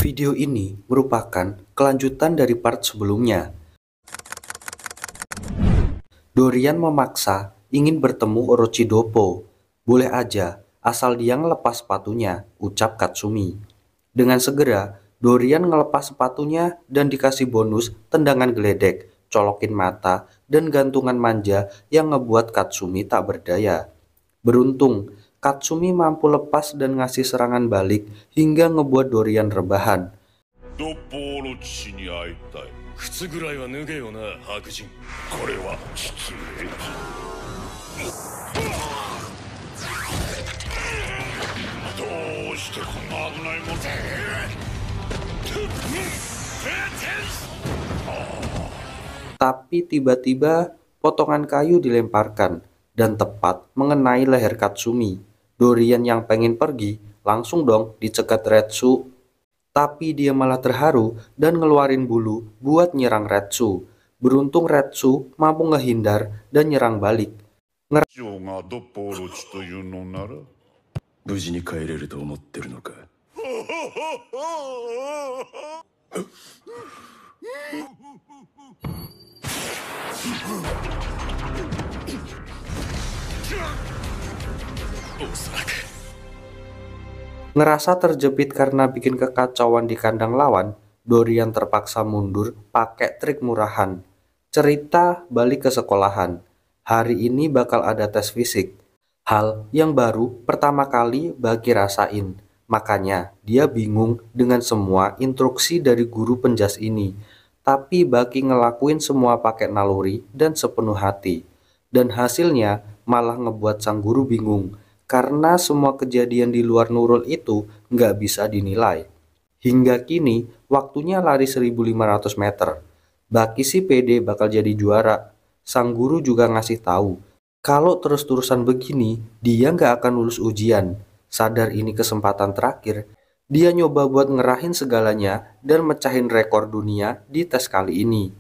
Video ini merupakan kelanjutan dari part sebelumnya. Dorian memaksa ingin bertemu Orochidopo. Boleh aja, asal dia ngelepas sepatunya, ucap Katsumi. Dengan segera, Dorian ngelepas sepatunya dan dikasih bonus tendangan geledek, colokin mata, dan gantungan manja yang ngebuat Katsumi tak berdaya. Beruntung, Katsumi mampu lepas dan ngasih serangan balik hingga ngebuat Dorian rebahan. Tapi tiba-tiba potongan kayu dilemparkan dan tepat mengenai leher Katsumi. Dorian yang pengen pergi langsung dong dicegat Retsu. Tapi dia malah terharu dan ngeluarin bulu buat nyerang Retsu. Beruntung Retsu mampu ngehindar dan nyerang balik. Ngerasa terjepit karena bikin kekacauan di kandang lawan, Dorian terpaksa mundur pakai trik murahan. Cerita balik ke sekolahan. Hari ini bakal ada tes fisik. Hal yang baru pertama kali Baki rasain. Makanya dia bingung dengan semua instruksi dari guru penjas ini. Tapi Baki ngelakuin semua pakai naluri dan sepenuh hati. Dan hasilnya malah ngebuat sang guru bingung. Karena semua kejadian di luar Nurul itu nggak bisa dinilai. Hingga kini waktunya lari 1500 meter. Baki sih pede bakal jadi juara. Sang guru juga ngasih tahu kalau terus-terusan begini dia nggak akan lulus ujian. Sadar ini kesempatan terakhir, dia nyoba buat ngerahin segalanya dan mecahin rekor dunia di tes kali ini.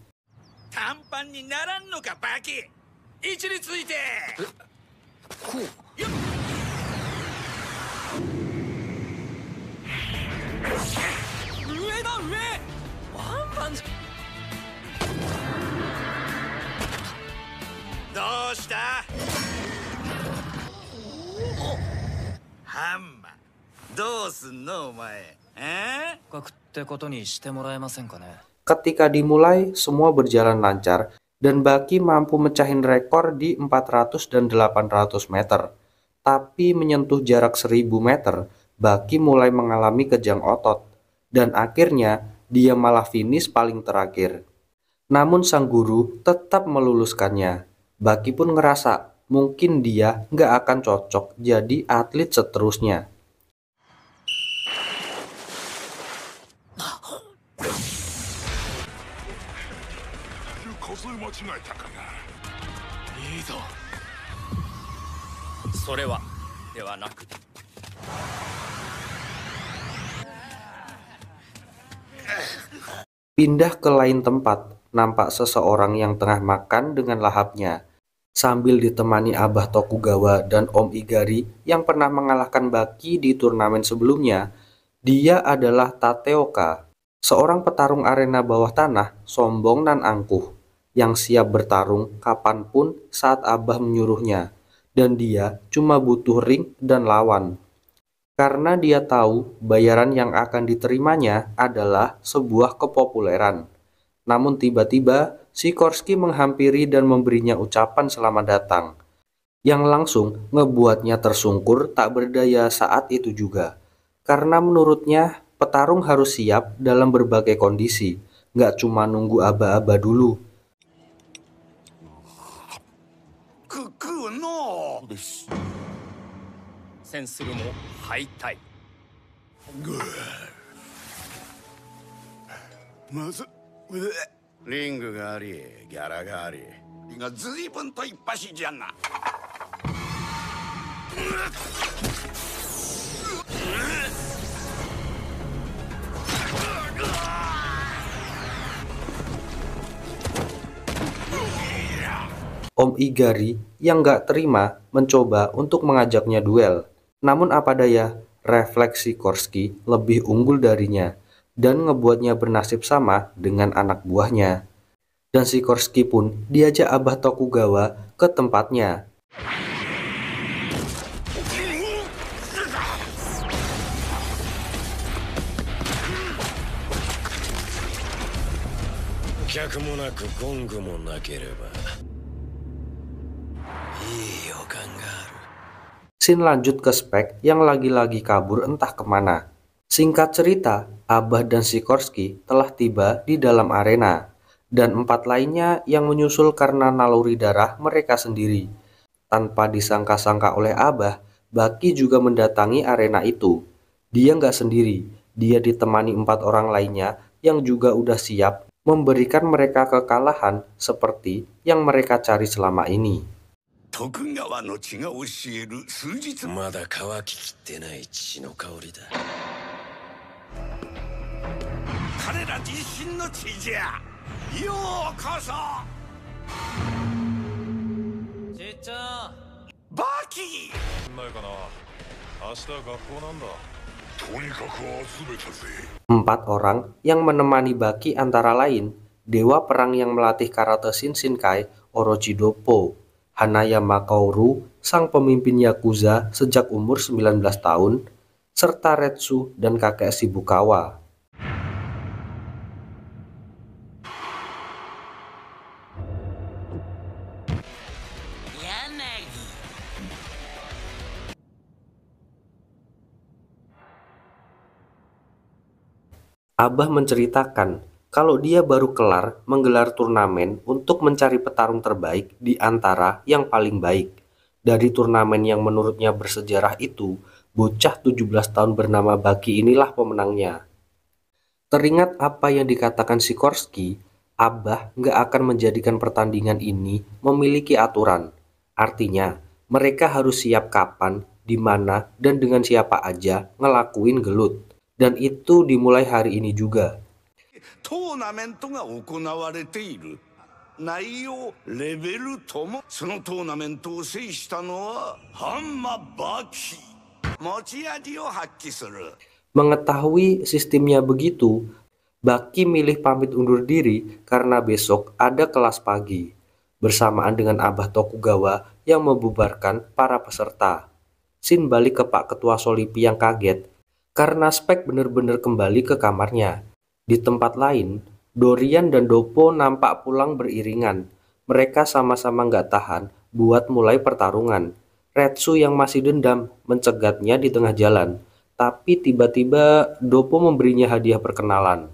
Ketika dimulai, semua berjalan lancar dan Baki mampu mecahin rekor di 400 dan 800 meter. Tapi menyentuh jarak 1000 meter, Baki mulai mengalami kejang otot. Dan akhirnya, dia malah finish paling terakhir. Namun sang guru tetap meluluskannya. Baki pun ngerasa mungkin dia nggak akan cocok jadi atlet seterusnya. Pindah ke lain tempat, nampak seseorang yang tengah makan dengan lahapnya. Sambil ditemani Abah Tokugawa dan Om Igari yang pernah mengalahkan Baki di turnamen sebelumnya, dia adalah Tateoka, seorang petarung arena bawah tanah sombong dan angkuh, yang siap bertarung kapanpun saat Abah menyuruhnya, dan dia cuma butuh ring dan lawan. Karena dia tahu bayaran yang akan diterimanya adalah sebuah kepopuleran. Namun tiba-tiba Sikorsky menghampiri dan memberinya ucapan selamat datang, yang langsung ngebuatnya tersungkur tak berdaya saat itu juga. Karena menurutnya petarung harus siap dalam berbagai kondisi, nggak cuma nunggu aba-aba dulu. Om Igari yang gak terima mencoba untuk mengajaknya duel. Namun apa daya, refleks Sikorsky lebih unggul darinya. dan ngebuatnya bernasib sama dengan anak buahnya. Dan Sikorsky pun diajak Abah Tokugawa ke tempatnya. Scene lanjut ke Spek yang lagi-lagi kabur entah kemana. Singkat cerita, Abah dan Sikorsky telah tiba di dalam arena, dan 4 lainnya yang menyusul karena naluri darah mereka sendiri. Tanpa disangka-sangka oleh Abah, Baki juga mendatangi arena itu. Dia nggak sendiri, dia ditemani 4 orang lainnya yang juga udah siap memberikan mereka kekalahan seperti yang mereka cari selama ini. Empat orang yang menemani Baki antara lain dewa perang yang melatih karate Shinshinkai Orochi Doppo, Hanayama Kaoru, sang pemimpin Yakuza sejak umur 19 tahun, serta Retsu dan kakek Shibukawa. Abah menceritakan kalau dia baru kelar menggelar turnamen untuk mencari petarung terbaik di antara yang paling baik. Dari turnamen yang menurutnya bersejarah itu, bocah 17 tahun bernama Baki inilah pemenangnya. Teringat apa yang dikatakan Sikorsky, Abah nggak akan menjadikan pertandingan ini memiliki aturan. Artinya, mereka harus siap kapan, di mana, dan dengan siapa aja ngelakuin gelut. Dan itu dimulai hari ini juga. Mengetahui sistemnya begitu, Baki milih pamit undur diri karena besok ada kelas pagi, bersamaan dengan Abah Tokugawa yang membubarkan para peserta. Shin balik ke Pak Ketua Solipi yang kaget karena Spek benar-benar kembali ke kamarnya. Di tempat lain, Dorian dan Doppo nampak pulang beriringan. Mereka sama-sama nggak tahan buat mulai pertarungan. Retsu yang masih dendam mencegatnya di tengah jalan. Tapi tiba-tiba Doppo memberinya hadiah perkenalan.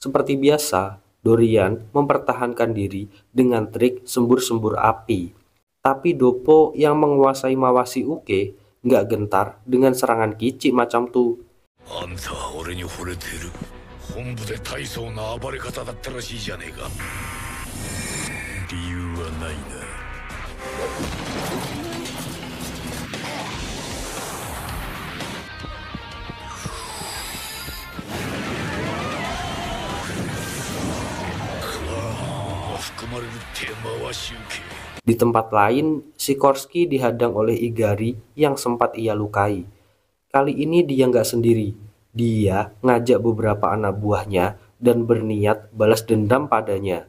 Seperti biasa, Dorian mempertahankan diri dengan trik sembur-sembur api. Tapi Doppo yang menguasai Mawashi Uke nggak gentar dengan serangan kicik macam tuh. Di tempat lain, Sikorsky dihadang oleh Igari yang sempat ia lukai. Kali ini dia nggak sendiri. Dia ngajak beberapa anak buahnya dan berniat balas dendam padanya.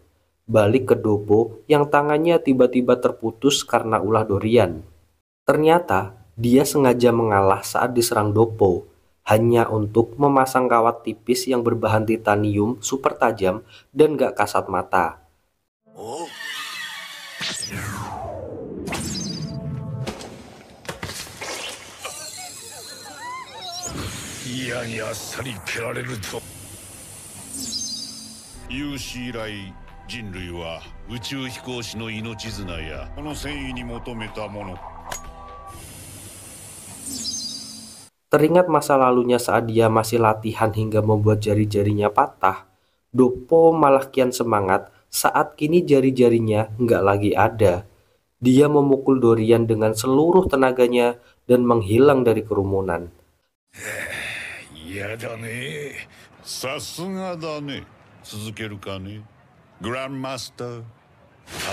Balik ke Doppo yang tangannya tiba-tiba terputus karena ulah Dorian. Ternyata dia sengaja mengalah saat diserang Doppo, hanya untuk memasang kawat tipis yang berbahan titanium super tajam dan gak kasat mata. Teringat masa lalunya saat dia masih latihan hingga membuat jari-jarinya patah, Doppo malah kian semangat saat kini jari-jarinya nggak lagi ada. Dia memukul Dorian dengan seluruh tenaganya dan menghilang dari kerumunan. Grandmaster.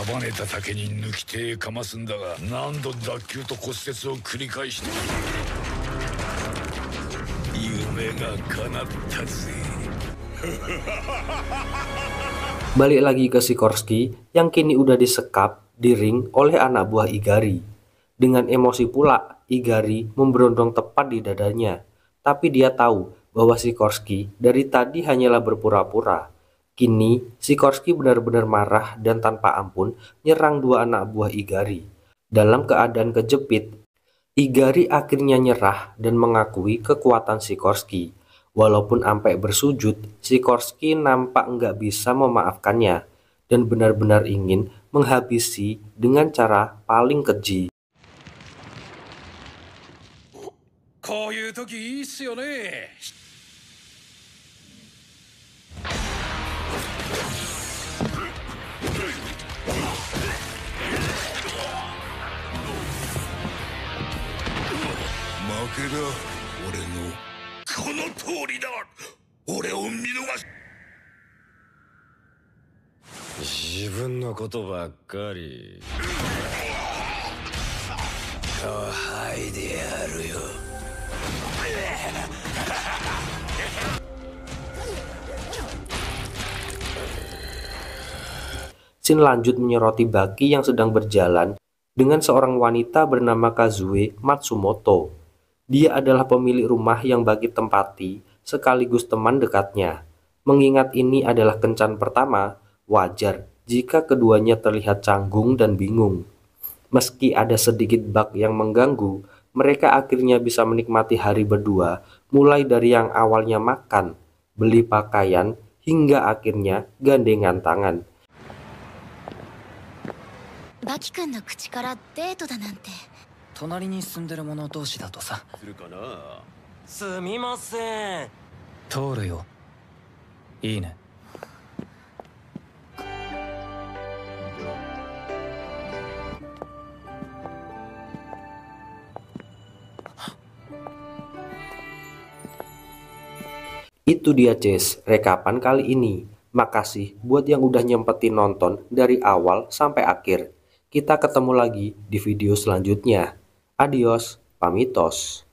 束ねた竹に抜き手かますんだが何度脱臼と骨折を繰り返して夢が叶ったぜ。Balik lagi ke Sikorsky yang kini udah disekap di ring oleh anak buah Igari. Dengan emosi pula, Igari memberondong tepat di dadanya. Tapi dia tahu bahwa Sikorsky dari tadi hanyalah berpura-pura. Kini, Sikorsky benar-benar marah dan tanpa ampun nyerang dua anak buah Igari. Dalam keadaan kejepit, Igari akhirnya nyerah dan mengakui kekuatan Sikorsky. Walaupun sampai bersujud, Sikorsky nampak nggak bisa memaafkannya dan benar-benar ingin menghabisi dengan cara paling keji. こういう時いいっすよね。負けだ、俺の。この通りだ。俺を見逃し。自分のことばっかり。はいでやるよ。 Scene lanjut menyoroti baki yang sedang berjalan dengan seorang wanita bernama Kazue Matsumoto. Dia adalah pemilik rumah yang Baki tempati sekaligus teman dekatnya. Mengingat ini adalah kencan pertama, wajar jika keduanya terlihat canggung dan bingung. Meski ada sedikit bug yang mengganggu, mereka akhirnya bisa menikmati hari berdua, mulai dari yang awalnya makan, beli pakaian, hingga akhirnya gandengan tangan. バキ君の口からデートだなんて。隣に住んでる者同士だとさ。するかな。すみません。通るよ。いいね。Itu dia Ces, rekapan kali ini. Makasih buat yang udah nyempetin nonton dari awal sampai akhir. Kita ketemu lagi di video selanjutnya. Adios, pamitos.